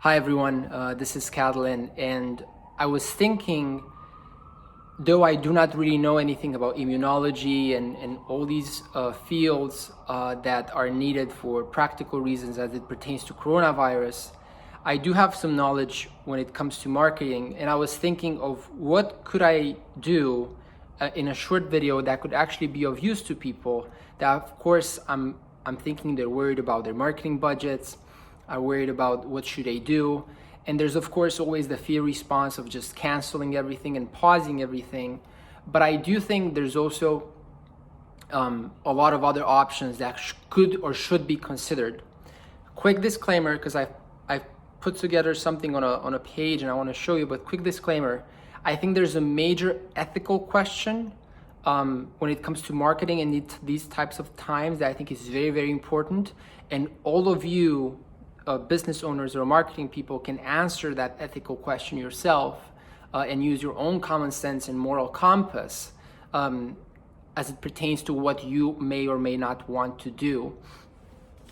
Hi everyone, this is Catalin, and I was thinking, though I do not really know anything about immunology and all these fields that are needed for practical reasons as it pertains to coronavirus, I do have some knowledge when it comes to marketing, and I was thinking of what could I do in a short video that could actually be of use to people that, of course, I'm thinking they're worried about their marketing budgets, are worried about what should they do. And there's of course always the fear response of just canceling everything and pausing everything. But I do think there's also a lot of other options that could or should be considered. Quick disclaimer, because I've put together something on a page and I want to show you, but quick disclaimer, I think there's a major ethical question when it comes to marketing in these types of times that I think is very, very important. And all of you business owners or marketing people can answer that ethical question yourself and use your own common sense and moral compass as it pertains to what you may or may not want to do.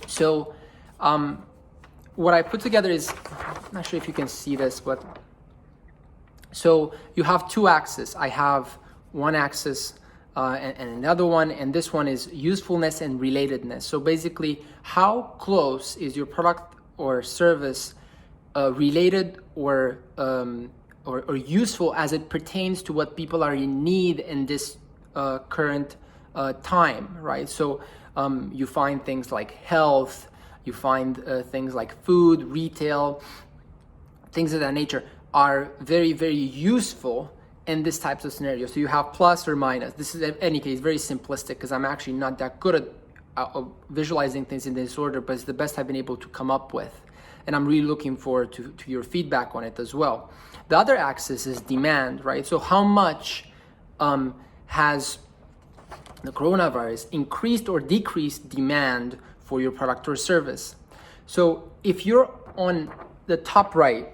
So what I put together is, I'm not sure if you can see this, but so you have two axes. I have one axis and another one, and this one is usefulness and relatedness. So basically, how close is your product or service related or useful as it pertains to what people are in need in this current time, right? So you find things like health, you find things like food, retail, things of that nature are very, very useful in this types of scenarios. So you have plus or minus. This is, in any case, very simplistic because I'm actually not that good at visualizing things in this order, but it's the best I've been able to come up with. And I'm really looking forward to your feedback on it as well. The other axis is demand, right? So how much has the coronavirus increased or decreased demand for your product or service? So if you're on the top right,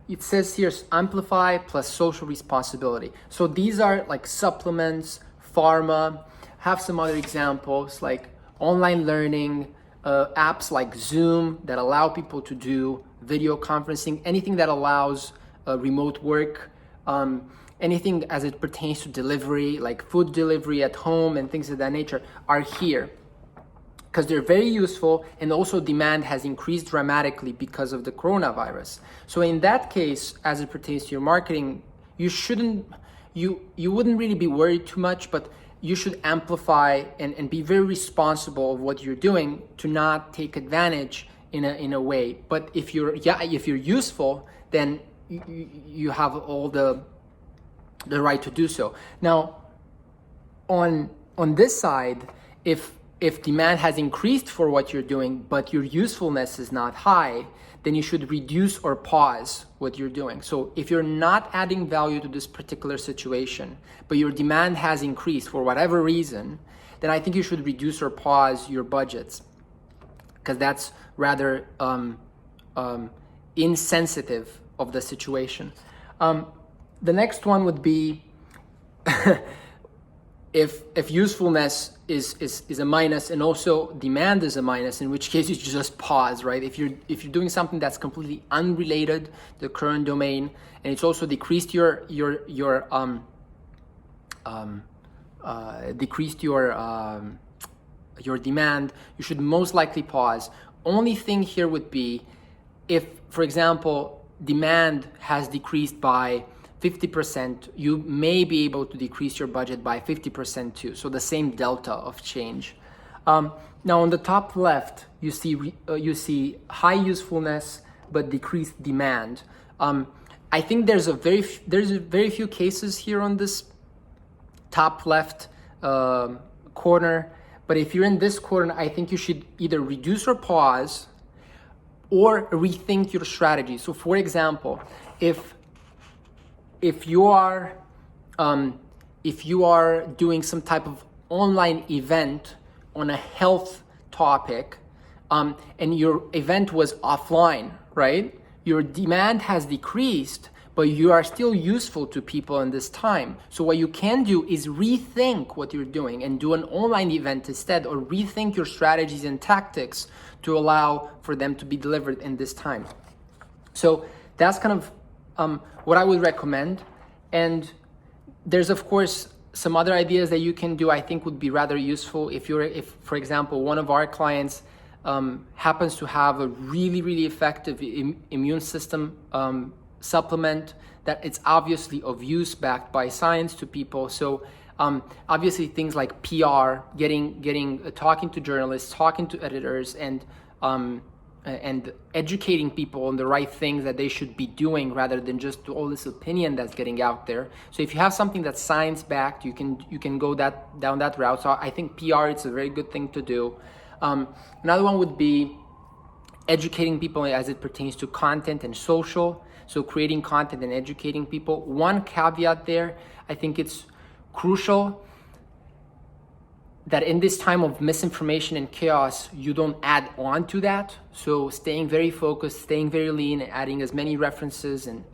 it says here amplify plus social responsibility. So these are like supplements, pharma, have some other examples like online learning, apps like Zoom that allow people to do video conferencing, anything that allows remote work, anything as it pertains to delivery, like food delivery at home and things of that nature are here because they're very useful, and also demand has increased dramatically because of the coronavirus. So in that case, as it pertains to your marketing, you wouldn't really be worried too much, but you should amplify and be very responsible of what you're doing to not take advantage in a way. But if you're useful, then you have all the right to do so. Now, on this side, if demand has increased for what you're doing, but your usefulness is not high, then you should reduce or pause what you're doing. So if you're not adding value to this particular situation, but your demand has increased for whatever reason, then I think you should reduce or pause your budgets, because that's rather insensitive of the situation. The next one would be if usefulness is a minus and also demand is a minus, in which case you just pause, right? If you're doing something that's completely unrelated to the current domain, and it's also decreased your demand, you should most likely pause. Only thing here would be if, for example, demand has decreased by 50%, you may be able to decrease your budget by 50% too. So the same delta of change. Now on the top left, you see high usefulness but decreased demand. I think there's very few cases here on this top left corner. But if you're in this corner, I think you should either reduce or pause or rethink your strategy. So for example, if you are doing some type of online event on a health topic, and your event was offline, right? Your demand has decreased, but you are still useful to people in this time. So what you can do is rethink what you're doing and do an online event instead, or rethink your strategies and tactics to allow for them to be delivered in this time. So that's kind of what I would recommend. And there's of course some other ideas that you can do I think would be rather useful if for example, one of our clients happens to have a really effective immune system supplement that it's obviously of use, backed by science to people. So obviously things like PR, talking to journalists, talking to editors, and educating people on the right things that they should be doing, rather than just all this opinion that's getting out there. So if you have something that's science backed, you can go down that route. So I think PR, it's a very good thing to do. Another one would be educating people as it pertains to content and social. So creating content and educating people. One caveat there, I think it's crucial that in this time of misinformation and chaos, you don't add on to that. So staying very focused, staying very lean, adding as many references, and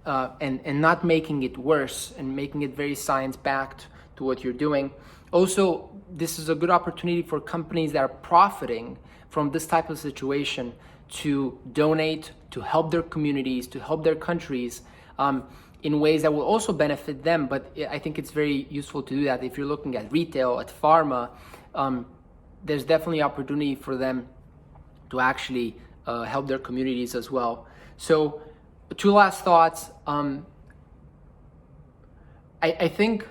not making it worse, and making it very science-backed to what you're doing. Also, this is a good opportunity for companies that are profiting from this type of situation to donate, to help their communities, to help their countries in ways that will also benefit them. But I think it's very useful to do that. If you're looking at retail, at pharma, there's definitely opportunity for them to actually help their communities as well. So 2 last thoughts. I think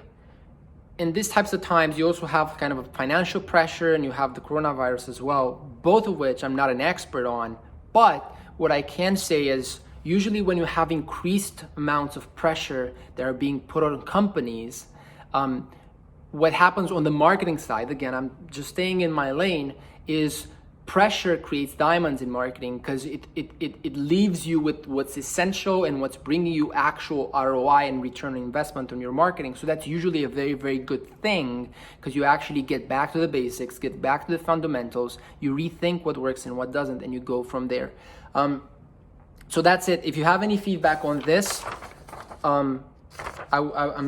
in these types of times, you also have kind of a financial pressure, and you have the coronavirus as well, both of which I'm not an expert on. But what I can say is, usually when you have increased amounts of pressure that are being put on companies, what happens on the marketing side, again, I'm just staying in my lane, is pressure creates diamonds in marketing, because it leaves you with what's essential and what's bringing you actual ROI and return on investment on your marketing. So that's usually a very good thing, because you actually get back to the basics, get back to the fundamentals, you rethink what works and what doesn't, and you go from there. So that's it. If you have any feedback on this, I'm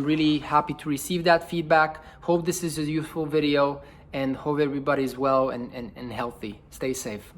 really happy to receive that feedback. Hope this is a useful video, and hope everybody's well and healthy. Stay safe.